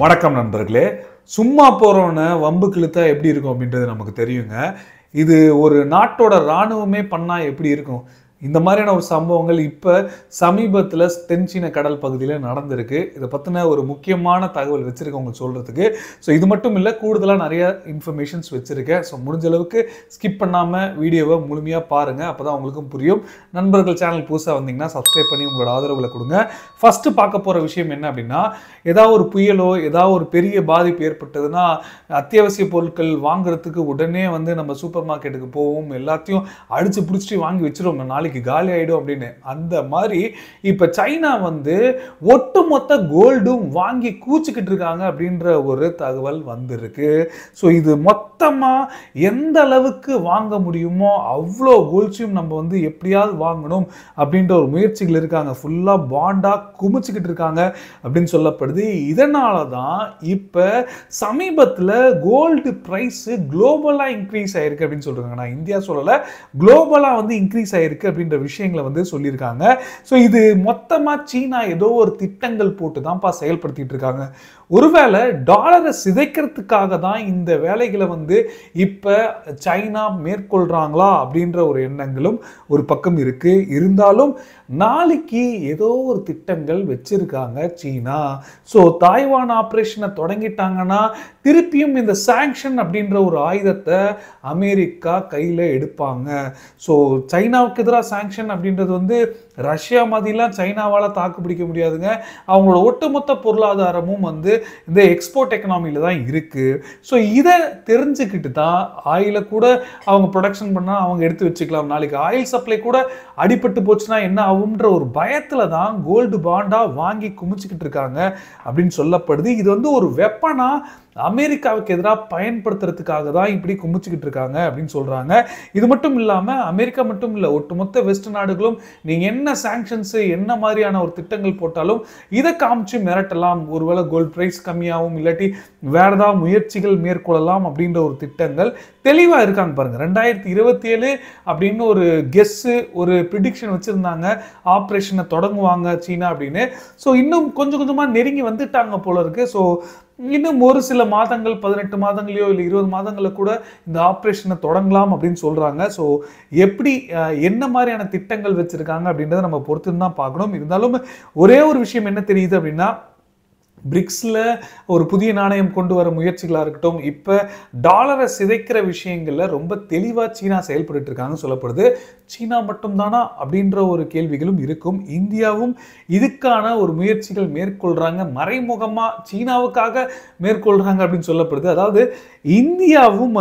வணக்கம் நண்பர்களே. சும்மா போறவன வம்புக்கு இழுத்தா எப்படி இருக்கும் அப்படின்றது நமக்கு தெரியுங்க. இது ஒரு நாட்டோட இராணுவமே பண்ணா எப்படி இருக்கும்? இந்த மாதிரியான ஒரு சம்பவங்கள் இப்ப சமீபத்துல தென்சீன கடல் பகுதியில நடந்திருக்கு. இதை பத்தின ஒரு முக்கியமான தகவல் வச்சிருக்கேன் உங்களுக்கு சொல்றதுக்கு. ஸோ இது மட்டும் இல்லை, கூடுதலா நிறைய இன்ஃபர்மேஷன்ஸ் வச்சிருக்கேன். ஸோ முடிஞ்ச அளவுக்கு ஸ்கிப் பண்ணாம வீடியோவை முழுமையா பாருங்க, அப்பதான் உங்களுக்கும் புரியும். நண்பர்கள் சேனல் புதுசா வந்தீங்கன்னா சப்ஸ்கிரைப் பண்ணி உங்களோட ஆதரவுகளை கொடுங்க. ஃபர்ஸ்ட் பார்க்க போற விஷயம் என்ன அப்படின்னா, ஏதாவது ஒரு புயலோ ஏதாவது ஒரு பெரிய பாதிப்பு ஏற்பட்டதுன்னா அத்தியாவசிய பொருட்கள் வாங்குறதுக்கு உடனே நம்ம சூப்பர் மார்க்கெட்டுக்கு போவோம், எல்லாத்தையும் அடிச்சு பிடிச்சிட்டு வாங்கி வச்சிருவோம், நாளைக்கு காலி ஆயிடும் அப்படின்னு. அந்த மாதிரி இப்ப சைனா ஒட்டுமொத்த கோல்டும் வாங்கி கூச்சிக்கிட்டு இருக்காங்க அப்படின்ற ஒரு தகவல் வந்திருக்கு. ஸோ இது மொத்தமா எந்த அளவுக்கு வாங்க முடியுமோ அவ்வளோ கோல்ட்ஸையும் நம்ம எப்படியாவது வாங்கணும் அப்படின்ற ஒரு முயற்சிகள் இருக்காங்க. ஃபுல்லா பாண்டா குமிச்சுக்கிட்டு இருக்காங்க அப்படின்னு சொல்லப்படுது. இதனால தான் இப்ப சமீபத்தில் கோல்டு பிரைஸ் குளோபலா இன்க்ரீஸ் ஆயிருக்கு அப்படின்னு சொல்றாங்க. நான் இந்தியா சொல்லல, குளோபலா இன்க்ரீஸ் ஆயிருக்கு அப்படின்ற விஷயங்களை சொல்லியிருக்காங்க. ஸோ இது மொத்தமா சீனா ஏதோ ஒரு திட்டங்கள் போட்டு தான்ப்பா செயல்படுத்திட்டு இருக்காங்க. ஒருவேளை டாலரை சிதைக்கிறதுக்காக தான் இந்த வேலைகளை இப்ப சைனா மேற்கொள்றாங்களா அப்படின்ற ஒரு எண்ணங்களும் ஒரு பக்கம் இருக்கு. இருந்தாலும் நாளைக்கு ஏதோ ஒரு திட்டங்கள் வச்சிருக்காங்க சீனா. ஸோ தாய்வான் ஆபரேஷனை தொடங்கிட்டாங்கன்னா திருப்பியும் இந்த சாங்ஷன் அப்படின்ற ஒரு ஆயுதத்தை அமெரிக்கா கையில் எடுப்பாங்க. ஸோ சைனாவுக்கு எதிராக சாங்ஷன் அப்படின்றது ரஷ்யா மாதிரிலாம் சைனாவால் தாக்கு பிடிக்க முடியாதுங்க. அவங்களோட ஒட்டுமொத்த பொருளாதாரமும் இந்த எக்ஸ்போர்ட் எக்கனாமியில் தான் இருக்கு. ஸோ இதை தெரிஞ்சுக்கிட்டு தான் ஆயிலை கூட அவங்க ப்ரொடக்ஷன் பண்ணால் அவங்க எடுத்து வச்சுக்கலாம். நாளைக்கு ஆயில் சப்ளை கூட அடிபட்டு போச்சுன்னா என்ன ஆகும்ன்ற ஒரு பயத்தில் தான் கோல்டு பாண்டா வாங்கி குமிச்சுக்கிட்டு இருக்காங்க அப்படின்னு சொல்லப்படுது. இது ஒரு வெப்பனா அமெரிக்காவுக்கு எதிராக பயன்படுத்துறதுக்காக தான் இப்படி குமிச்சுக்கிட்டு இருக்காங்க அப்படின்னு சொல்றாங்க. இது மட்டும் இல்லாம அமெரிக்கா மட்டும் இல்லை, ஒட்டுமொத்த வெஸ்ட் நாடுகளும் நீங்க என்ன சாங்ஷன்ஸ் என்ன மாதிரியான ஒரு திட்டங்கள் போட்டாலும் இதை காமிச்சு மிரட்டலாம். ஒருவேளை கோல்ட் பிரைஸ் கம்மியாகவும் இல்லாட்டி வேற ஏதாவது முயற்சிகள் மேற்கொள்ளலாம் அப்படின்ற ஒரு திட்டங்கள் தெளிவா இருக்காங்க பாருங்க. 2027 அப்படின்னு ஒரு கெஸ் ஒரு ப்ரிடிக்ஷன் வச்சிருந்தாங்க, ஆப்ரேஷனை தொடங்குவாங்க சீனா அப்படின்னு. ஸோ இன்னும் கொஞ்சம் கொஞ்சமா நெருங்கி வந்துட்டாங்க போல இருக்கு. ஸோ இன்னும் ஒரு சில மாதங்கள், 18 மாதங்களையோ இல்லை 20 மாதங்களை கூட இந்த ஆப்ரேஷனை தொடங்கலாம் அப்படின்னு சொல்றாங்க. ஸோ எப்படி என்ன மாதிரியான திட்டங்கள் வச்சிருக்காங்க அப்படின்றத நம்ம பொறுத்து தான் பார்க்கணும். இருந்தாலும் ஒரே ஒரு விஷயம் என்ன தெரியுது அப்படின்னா, பிரிக்ஸ்ல ஒரு புதிய நாணயம் கொண்டு வர முயற்சிகளாக இருக்கட்டும், இப்போ டாலரை சிதைக்கிற விஷயங்கள்ல ரொம்ப தெளிவாக சீனா செயல்பட்டு இருக்காங்க சொல்லப்படுது. சீனா மட்டும்தானா அப்படின்ற ஒரு கேள்விகளும் இருக்கும். இந்தியாவும் இதுக்கான ஒரு முயற்சிகள் மேற்கொள்றாங்க, மறைமுகமா சீனாவுக்காக மேற்கொள்றாங்க அப்படின்னு சொல்லப்படுது. அதாவது இந்தியாவும்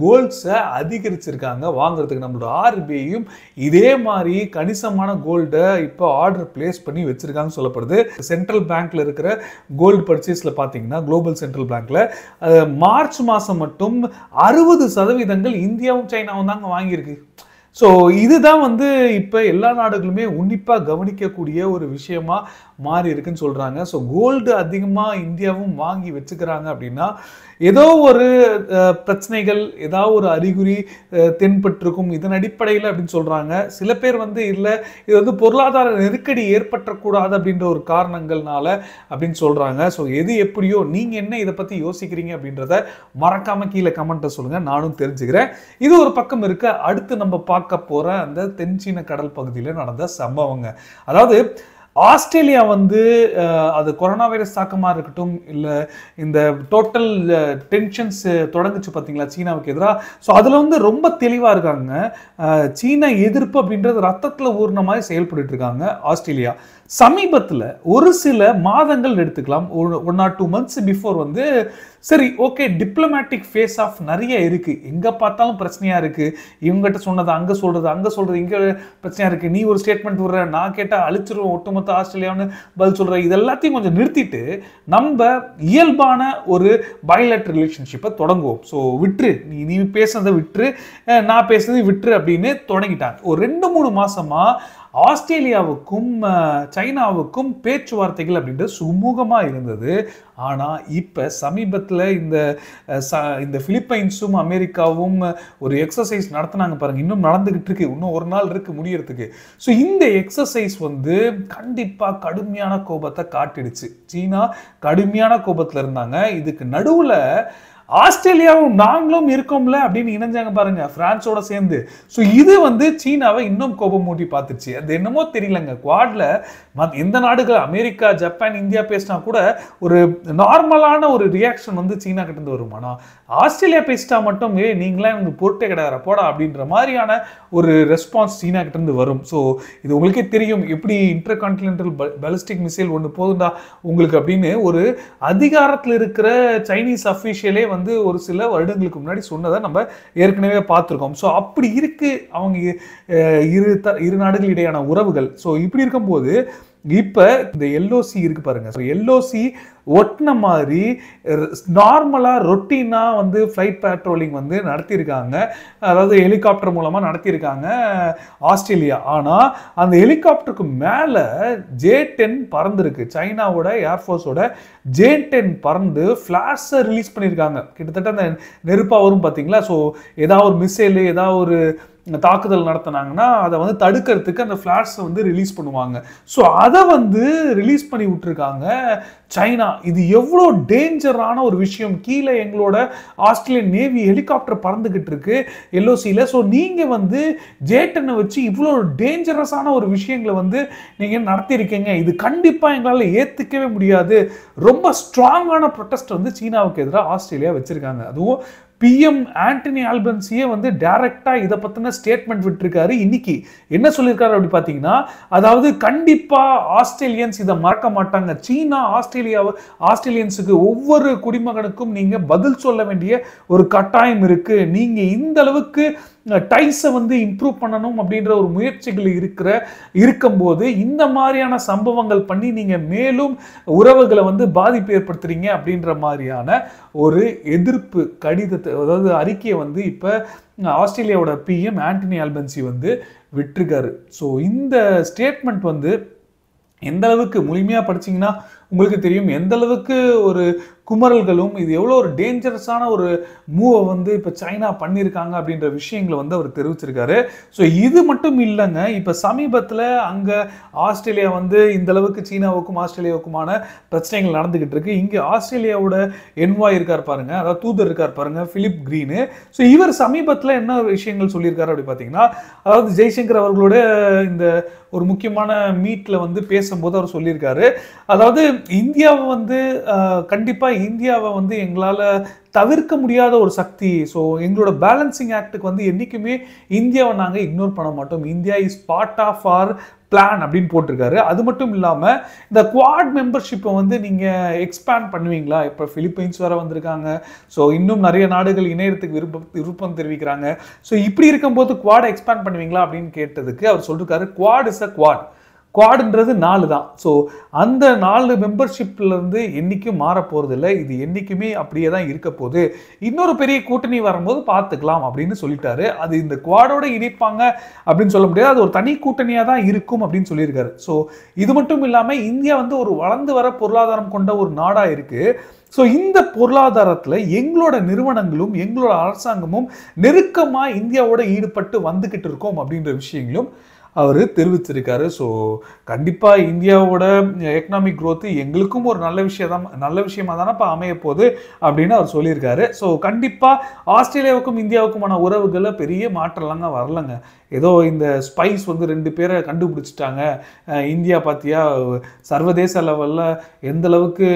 கோல்ட்ஸை அதிகரிச்சிருக்காங்க வாங்குறதுக்கு. நம்மளோட ஆர்பிஐயும் இதே மாதிரி கணிசமான கோல்டை இப்போ ஆர்டர் பிளேஸ் பண்ணி வச்சிருக்காங்க சொல்லப்படுது. சென்ட்ரல் பேங்க்ல இருக்கிற கோல்டு பர்ச்சேஸ்ல பாத்தீங்கன்னா குளோபல் சென்ட்ரல் பேங்க்ல மார்ச் மாசம் மட்டும் 60% இந்தியாவும் சைனாவும் தாங்க வாங்கியிருக்கு. ஸோ இதுதான் இப்போ எல்லா நாடுகளுமே உன்னிப்பாக கவனிக்கக்கூடிய ஒரு விஷயமா மாறி இருக்குன்னு சொல்றாங்க. ஸோ கோல்டு அதிகமாக இந்தியாவும் வாங்கி வச்சுக்கிறாங்க அப்படின்னா ஏதோ ஒரு பிரச்சனைகள், ஏதாவது ஒரு அறிகுறி தென்பட்டிருக்கும் இதன் அடிப்படையில் அப்படின்னு சொல்றாங்க. சில பேர் இல்லை இது பொருளாதார நெருக்கடி ஏற்பட்டக்கூடாது அப்படின்ற ஒரு காரணங்கள்னால அப்படின்னு சொல்றாங்க. ஸோ எது எப்படியோ நீங்க என்ன இதை பத்தி யோசிக்கிறீங்க அப்படின்றத மறக்காம கீழே கமெண்ட்டை சொல்லுங்க, நானும் தெரிஞ்சுக்கிறேன். இது ஒரு பக்கம் இருக்க. அடுத்து நம்ம பார்க்க போற அந்த தென்சீன கடல் பகுதியில் நடந்த சம்பவங்க. அதாவது ஆஸ்திரேலியா அது கொரோனா வைரஸ் தாக்கமாக இருக்கட்டும், இல்லை இந்த டோட்டல் டென்ஷன்ஸ் தொடங்குச்சு பார்த்தீங்களா சீனாவுக்கு எதிராக. ஸோ அதில் ரொம்ப தெளிவாக இருக்காங்க. சீன எதிர்ப்பு அப்படின்றது ரத்தத்தில் ஊர்ன மாதிரி செயல்பட்டு இருக்காங்க ஆஸ்திரேலியா. சமீபத்தில் ஒரு சில மாதங்கள் எடுத்துக்கலாம், 1 or 2 months பிஃபோர் சரி ஓகே டிப்ளமேட்டிக் ஃபேஸ் ஆஃப் நிறைய இருக்கு, எங்க பார்த்தாலும் பிரச்சனையா இருக்கு, இவங்ககிட்ட சொன்னது அங்க சொல்றது, அங்க சொல்றது இங்க பிரச்சனையா இருக்கு, நீ ஒரு ஸ்டேட்மெண்ட் விடுற, நான் கேட்டா அழிச்சிருவோம் ஒட்டுமொத்த ஆஸ்திரேலியான்னு பதில் சொல்ற, இதெல்லாத்தையும் கொஞ்சம் நிறுத்திட்டு நம்ம இயல்பான ஒரு பைலேட்டரல் ரிலேஷன்ஷிப்பை தொடங்குவோம். ஸோ விட்டுரு, நீ பேசுனதை விட்டுரு, நான் பேசுனதை விட்டுரு அப்படின்னு தொடங்கிட்டாங்க. ஒரு 2-3 மாசமா ஆஸ்திரேலியாவுக்கும் சைனாவுக்கும் பேச்சுவார்த்தைகள் அப்படின்றது சுமூகமாக இருந்தது. ஆனால் இப்போ சமீபத்தில் இந்த பிலிப்பைன்ஸும் அமெரிக்காவும் ஒரு எக்ஸசைஸ் நடத்தினாங்க பாருங்க, இன்னும் நடந்துகிட்டு இருக்கு, இன்னும் ஒரு நாள் இருக்கு முடியறதுக்கு. ஸோ இந்த எக்ஸசைஸ் வந்து கண்டிப்பாக கடுமையான கோபத்தை காட்டிடுச்சு. சீனா கடுமையான கோபத்தில் இருந்தாங்க. இதுக்கு நடுவில் ஆஸ்திரேலியாவும் நாங்களும் இருக்கோம்ல அப்படின்னு இணைஞ்சாங்க பாருங்க, பிரான்ஸோட சேர்ந்து. ஸோ இது வந்து சீனாவை இன்னும் கோபம் மூட்டி பார்த்துச்சு. அது என்னமோ தெரியலங்க, குவாட்ல எந்த நாடுகள் அமெரிக்கா, ஜப்பான், இந்தியா பேசினா கூட ஒரு நார்மலான ஒரு ரியாக்ஷன் வந்து சீனா கிட்ட இருந்து வரும். ஆனால் ஆஸ்திரேலியா பேசிட்டா மட்டும் நீங்களாம் எனக்கு பொருட்டே கிடையாது போடா அப்படின்ற மாதிரியான ஒரு ரெஸ்பான்ஸ் சீனா கிட்ட இருந்து வரும். ஸோ இது உங்களுக்கே தெரியும், எப்படி இன்டர் கான்டினென்டல் பாலிஸ்டிக் மிசைல் ஒன்று போகுதா உங்களுக்கு அப்படின்னு ஒரு அதிகாரத்தில் இருக்கிற சைனீஸ் அஃபீஷியலே வந்து ஒரு சில வருடங்களுக்கு முன்னாடி சொன்னதை நம்ம ஏற்கனவே பார்த்துருக்கோம். ஸோ அப்படி இருக்கு அவங்க இரு நாடுகள் இடையான உறவுகள். ஸோ இப்படி இருக்கும்போது இப்போ இந்த எல்ஓசி இருக்கு பாருங்க. ஸோ எல்ஓசி ஒட்டின மாதிரி நார்மலாக ரொட்டீனாக வந்து ஃப்ளைட் பேட்ரோலிங் வந்து நடத்தியிருக்காங்க, அதாவது ஹெலிகாப்டர் மூலமாக நடத்தியிருக்காங்க ஆஸ்திரேலியா. ஆனால் அந்த ஹெலிகாப்டருக்கு மேலே J-10 பறந்துருக்கு. சைனாவோட ஏர்ஃபோர்ஸோட J-10 பறந்து ஃப்ளாஷை ரிலீஸ் பண்ணியிருக்காங்க. கிட்டத்தட்ட அந்த நெருப்பாக வரும் பார்த்தீங்களா. ஸோ ஏதாவது ஒரு மிசைலு, ஏதாவது ஒரு தாக்குதல் நடத்தினாங்கன்னா அதை வந்து தடுக்கிறதுக்கு அந்த ஃபிளாஷை வந்து ரிலீஸ் பண்ணுவாங்க. ஸோ அதை வந்து ரிலீஸ் பண்ணி விட்டுருக்காங்க சைனா. இது எவ்வளோ டேஞ்சரான ஒரு விஷயம். கீழே எங்களோட ஆஸ்திரேலியன் நேவி ஹெலிகாப்டர் பறந்துகிட்டு இருக்கு எல்ஓசியில். ஸோ நீங்கள் வந்து J-10 வச்சு இவ்வளோ டேஞ்சரஸான ஒரு விஷயங்களை வந்து நீங்கள் நடத்தியிருக்கீங்க, இது கண்டிப்பாக எங்களால் ஏற்றுக்கவே முடியாது. ரொம்ப ஸ்ட்ராங்கான ப்ரொட்டஸ்ட் வந்து சீனாவுக்கு எதிராக ஆஸ்திரேலியா வச்சிருக்காங்க. அதுவும் பிஎம் ஆண்டனி ஆல்பன்சியே வந்து டைரக்டா இதை பத்தின ஸ்டேட்மெண்ட் விட்டுருக்காரு. இன்னைக்கு என்ன சொல்லியிருக்காரு அப்படி பார்த்தீங்கன்னா, அதாவது கண்டிப்பா ஆஸ்திரேலியன்ஸ் இதை மறக்க மாட்டாங்க. சீனா ஆஸ்திரேலியன்ஸுக்கு ஒவ்வொரு குடிமகனுக்கும் நீங்க பதில் சொல்ல வேண்டிய ஒரு கட்டாயம் இருக்கு. நீங்க இந்த அளவுக்கு டைஸை வந்து இம்ப்ரூவ் பண்ணணும் அப்படின்ற ஒரு முயற்சிகள் இருக்கும்போது இந்த மாதிரியான சம்பவங்கள் பண்ணி நீங்க மேலும் உறவுகளை வந்து பாதிப்பு ஏற்படுத்துறீங்க அப்படின்ற மாதிரியான ஒரு எதிர்ப்பு கடிதத்தை, அதாவது அறிக்கையை வந்து இப்ப ஆஸ்திரேலியாவோட பிஎம் ஆண்டனி ஆல்பன்சி வந்து விட்டுருக்காரு. ஸோ இந்த ஸ்டேட்மெண்ட் வந்து எந்த அளவுக்கு முழுமையா படிச்சீங்கன்னா உங்களுக்கு தெரியும் எந்த அளவுக்கு ஒரு குமரல்களும் இது எவ்வளோ ஒரு டேஞ்சரஸான ஒரு மூவை வந்து இப்போ சைனா பண்ணியிருக்காங்க அப்படின்ற விஷயங்களை வந்து அவர் தெரிவிச்சிருக்காரு. ஸோ இது மட்டும் இல்லைங்க, இப்போ சமீபத்தில் அங்கே ஆஸ்திரேலியா வந்து இந்த அளவுக்கு சீனாவுக்கும் ஆஸ்திரேலியாவுக்குமான பிரச்சனைகள் நடந்துகிட்டு இருக்கு. இங்கே ஆஸ்திரேலியாவோட என்வாய் இருக்கார் பாருங்க, அதாவது தூதர் இருக்கார் பாருங்க, பிலிப் கிரீனு. ஸோ இவர் சமீபத்தில் என்ன விஷயங்கள் சொல்லியிருக்காரு அப்படி பார்த்தீங்கன்னா, அதாவது ஜெய்சங்கர் அவர்களோட இந்த ஒரு முக்கியமான மீட்டில் வந்து பேசும்போது அவர் சொல்லியிருக்காரு, அதாவது இந்தியாவை வந்து கண்டிப்பாக இந்தியாவை வந்து எங்களால் தவிர்க்க முடியாத ஒரு சக்தி. ஸோ எங்களோட பேலன்சிங் ஆக்டுக்கு வந்து என்றைக்குமே இந்தியாவை நாங்கள் இக்னோர் பண்ண மாட்டோம். India is part of our plan அப்படின்னு போட்டிருக்காரு. அது மட்டும் இல்லாமல் இந்த குவாட் மெம்பர்ஷிப்பை வந்து நீங்கள் எக்ஸ்பேண்ட் பண்ணுவீங்களா? இப்போ பிலிப்பைன்ஸ் வேற வந்திருக்காங்க. ஸோ இன்னும் நிறைய நாடுகள் இணையத்துக்கு விருப்பம் தெரிவிக்கிறாங்க. ஸோ இப்படி இருக்கும்போது குவாட் எக்ஸ்பேண்ட் பண்ணுவீங்களா அப்படின்னு கேட்டதுக்கு அவர் சொல்லிருக்காரு, குவாட் இஸ் அ குவாடுன்றது 4 தான். ஸோ அந்த 4 மெம்பர்ஷிப்லேருந்து என்றைக்கும் மாற போகிறதில்லை, இது என்றைக்குமே அப்படியே தான் இருக்க போகுது. இன்னொரு பெரிய கூட்டணி வரும்போது பார்த்துக்கலாம் அப்படின்னு சொல்லிட்டாரு. அது இந்த குவாடோட இணைப்பாங்க அப்படின்னு சொல்ல முடியாது, அது ஒரு தனி கூட்டணியாக தான் இருக்கும் அப்படின்னு சொல்லியிருக்காரு. ஸோ இது மட்டும் இல்லாமல் இந்தியா வந்து ஒரு வளர்ந்து வர பொருளாதாரம் கொண்ட ஒரு நாடாக இருக்குது. ஸோ இந்த பொருளாதாரத்தில் எங்களோட நிறுவனங்களும் எங்களோட அரசாங்கமும் நெருக்கமாக இந்தியாவோட ஈடுபட்டு வந்துக்கிட்டு இருக்கோம் அப்படின்ற விஷயங்களும் அவர் தெரிவிச்சிருக்காரு. ஸோ கண்டிப்பாக இந்தியாவோட எக்கனாமிக் க்ரோத்து எங்களுக்கும் ஒரு நல்ல விஷயமா தானப்பா அமைய போகுது அப்படின்னு அவர் சொல்லியிருக்காரு. ஸோ கண்டிப்பாக ஆஸ்திரேலியாவுக்கும் இந்தியாவுக்குமான உறவுகளில் பெரிய மாற்றம்லாங்க வரலங்க. ஏதோ இந்த ஸ்பைஸ் வந்து 2 பேரை கண்டுபிடிச்சிட்டாங்க, இந்தியா பார்த்தியா சர்வதேச லெவலில் எந்த அளவுக்கு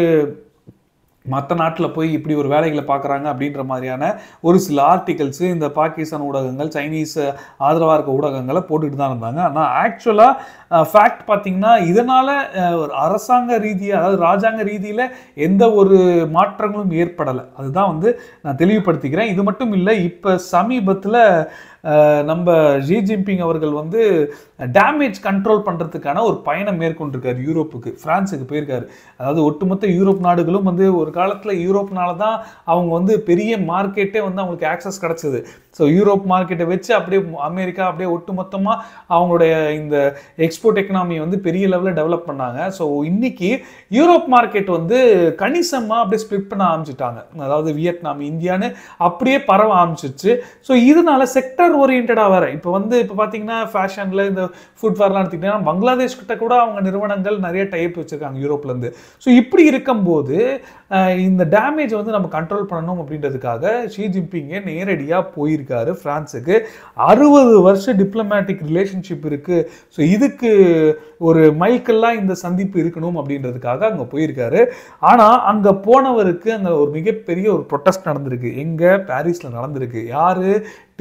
மற்ற நாட்டில் போய் இப்படி ஒரு வேலைகளை பார்க்குறாங்க அப்படின்ற மாதிரியான ஒரு சில ஆர்டிகல்ஸு இந்த பாகிஸ்தான் ஊடகங்கள், சைனீஸ் ஆதரவாக இருக்க ஊடகங்களை போட்டுக்கிட்டு தான் இருந்தாங்க. ஆனால் ஆக்சுவலாக ஃபேக்ட் பார்த்திங்கன்னா இதனால் ஒரு அரசாங்க ரீதியாக, அதாவது ராஜாங்க ரீதியில் எந்த ஒரு மாற்றங்களும் ஏற்படலை. அதுதான் வந்து நான் தெளிவுபடுத்திக்கிறேன். இது மட்டும் இல்லை, இப்போ சமீபத்தில் நம்ம ஜி ஜின்பிங் அவர்கள் வந்து டேமேஜ் கண்ட்ரோல் பண்ணுறதுக்கான ஒரு பயணம் மேற்கொண்டிருக்காரு யூரோப்புக்கு, பிரான்ஸுக்கு போயிருக்காரு. அதாவது ஒட்டுமொத்த யூரோப் நாடுகளும் வந்து ஒரு காலத்தில் யூரோப்னால தான் அவங்க வந்து பெரிய மார்க்கெட்டே வந்து அவங்களுக்கு ஆக்சஸ் கிடச்சிது. ஸோ யூரோப் மார்க்கெட்டை வச்சு அப்படியே அமெரிக்கா அப்படியே ஒட்டுமொத்தமாக அவங்களுடைய இந்த எக்ஸ்போர்ட் எக்கனாமியை வந்து பெரிய லெவலில் டெவலப் பண்ணாங்க. ஸோ இன்னைக்கு யூரோப் மார்க்கெட் வந்து கணிசமாக அப்படியே ஸ்ப்ளிட் பண்ண ஆரம்பிச்சுட்டாங்க. அதாவது வியட்நாம், இந்தியான்னு அப்படியே பரவ ஆரம்பிச்சிருச்சு. ஸோ இதனால செக்டர் ஓரியன்டாக வேற இப்போ பார்த்தீங்கன்னா ஃபேஷனில் இந்த ஃபுட்வேர்லாம் எடுத்துக்கிட்டீங்கன்னா பங்களாதேஷ் கிட்ட கூட அவங்க நிறுவனங்கள் நிறைய டைப் வச்சிருக்காங்க யூரோப்லேருந்து. ஸோ இப்படி இருக்கும்போது இந்த டேமேஜ் வந்து நம்ம கண்ட்ரோல் பண்ணணும் அப்படின்றதுக்காக ஷி ஜின்பிங்கே நேரடியாக போயிருக்காரு பிரான்ஸுக்கு. 60 வருஷம் டிப்ளமேட்டிக் ரிலேஷன்ஷிப் இருக்கு. ஸோ இதுக்கு ஒரு மைல்கல்லாம் இந்த சந்திப்பு இருக்கணும் அப்படின்றதுக்காக அங்கே போயிருக்காரு. ஆனால் அங்கே போனவருக்கு அங்கே ஒரு மிகப்பெரிய ஒரு ப்ரொட்டஸ்ட் நடந்திருக்கு. எங்கே? பாரிஸில் நடந்திருக்கு. யாரு?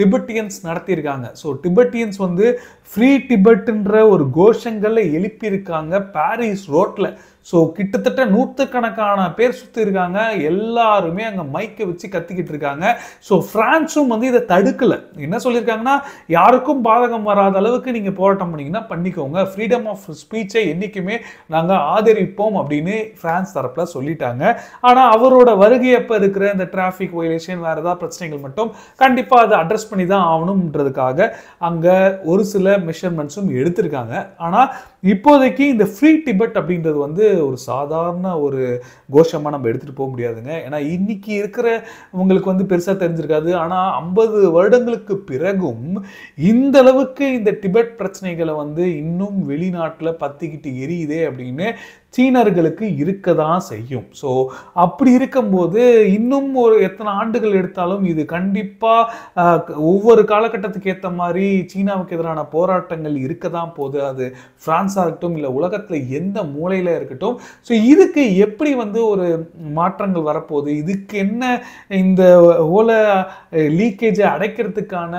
டிபெட்டியன்ஸ் நடத்தியிருக்காங்க. ஸோ டிபெட்டியன்ஸ் வந்து ஃப்ரீ டிபெட்ன்ற ஒரு கோஷங்களை எழுப்பியிருக்காங்க பாரிஸ் ரோட்டில். ஸோ கிட்டத்தட்ட நூற்றுக்கணக்கான பேர் சுற்றி இருக்காங்க. எல்லாருமே அங்கே மைக்கை வச்சு கத்திக்கிட்டு இருக்காங்க. ஸோ பிரான்ஸும் வந்து இதை தடுக்கலை. என்ன சொல்லியிருக்காங்கன்னா, யாருக்கும் பாதகம் வராத அளவுக்கு நீங்கள் போராட்டம் பண்ணிங்கன்னா பண்ணிக்கோங்க, ஃப்ரீடம் ஆஃப் ஸ்பீச்சை என்றைக்குமே நாங்கள் ஆதரிப்போம் அப்படின்னு பிரான்ஸ் தரப்பில் சொல்லிட்டாங்க. ஆனால் அவரோட வருகையப்போ இருக்கிற இந்த டிராஃபிக் வயலேஷன் வேறு ஏதாவது பிரச்சனைகள் மட்டும் கண்டிப்பாக அதை அட்ரஸ் பண்ணி தான் ஆகணும்ன்றதுக்காக அங்கே ஒரு சில மெஷர்மெண்ட்ஸும் எடுத்திருக்காங்க. ஆனால் இப்போதைக்கு இந்த ஃப்ரீ டிபெட் அப்படின்றது வந்து ஒரு சாதாரண ஒரு கோஷமாக நம்ம எடுத்துகிட்டு போக முடியாதுங்க. ஏன்னா இன்னைக்கு இருக்கிற உங்களுக்கு வந்து பெருசாக தெரிஞ்சிருக்காது. ஆனால் 50 வருடங்களுக்கு பிறகும் இந்த அளவுக்கு இந்த டிபெட் பிரச்சனைகளை வந்து இன்னும் வெளிநாட்டில் பத்திக்கிட்டு எரியுதே அப்படின்னு சீனர்களுக்கு இருக்க தான் செய்யும். ஸோ அப்படி இருக்கும்போது இன்னும் ஒரு எத்தனை ஆண்டுகள் எடுத்தாலும் இது கண்டிப்பாக ஒவ்வொரு காலகட்டத்துக்கு ஏற்ற மாதிரி சீனாவுக்கு எதிரான போராட்டங்கள் இருக்க தான் போகுது. அது பிரான்ஸாக இருக்கட்டும், இல்லை உலகத்தில் எந்த மூலையில் இருக்கட்டும். ஸோ இதுக்கு எப்படி வந்து ஒரு மாற்றங்கள் வரப்போகுது, இதுக்கு என்ன இந்த ஓலை லீக்கேஜை அடைக்கிறதுக்கான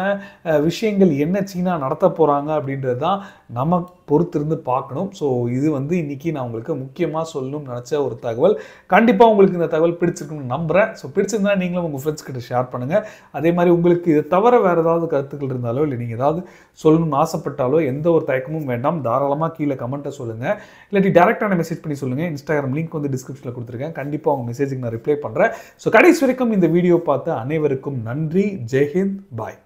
விஷயங்கள் என்ன சீனா நடத்த போகிறாங்க அப்படின்றது தான் நம்ம பொறுத்திருந்து பார்க்கணும். ஸோ இது வந்து இன்னைக்கு நான் உங்களுக்கு முக்கியமாக சொல்லணும்னு நினச்ச ஒரு தகவல். கண்டிப்பாக உங்களுக்கு இந்த தகவல் பிடிச்சிருக்குன்னு நம்புகிறேன். ஸோ பிடிச்சிருந்தா நீங்களும் உங்கள் ஃப்ரெண்ட்ஸ் கிட்ட ஷேர் பண்ணுங்கள். அதே மாதிரி உங்களுக்கு இதை தவிர வேறு ஏதாவது கருத்துக்கள் இருந்தாலோ, இல்லை நீங்கள் ஏதாவது சொல்லணும்னு ஆசைப்பட்டாலோ எந்த ஒரு தயக்கமும் வேண்டாம், தாராளமாக கீழே கமெண்ட்டை சொல்லுங்கள். இல்லாட்டி டேரெக்டான மெசேஜ் பண்ணி சொல்லுங்கள். இன்ஸ்டாகிராம் லிங்க் வந்து டிஸ்கிரிப்ஷனில் கொடுத்துருக்கேன். கண்டிப்பாக உங்கள் மெசேஜுக்கு நான் ரிப்ளை பண்ணுறேன். ஸோ கடைசி வரைக்கும் இந்த வீடியோ பார்த்த அனைவருக்கும் நன்றி. ஜெய்ஹிந்த். பாய்.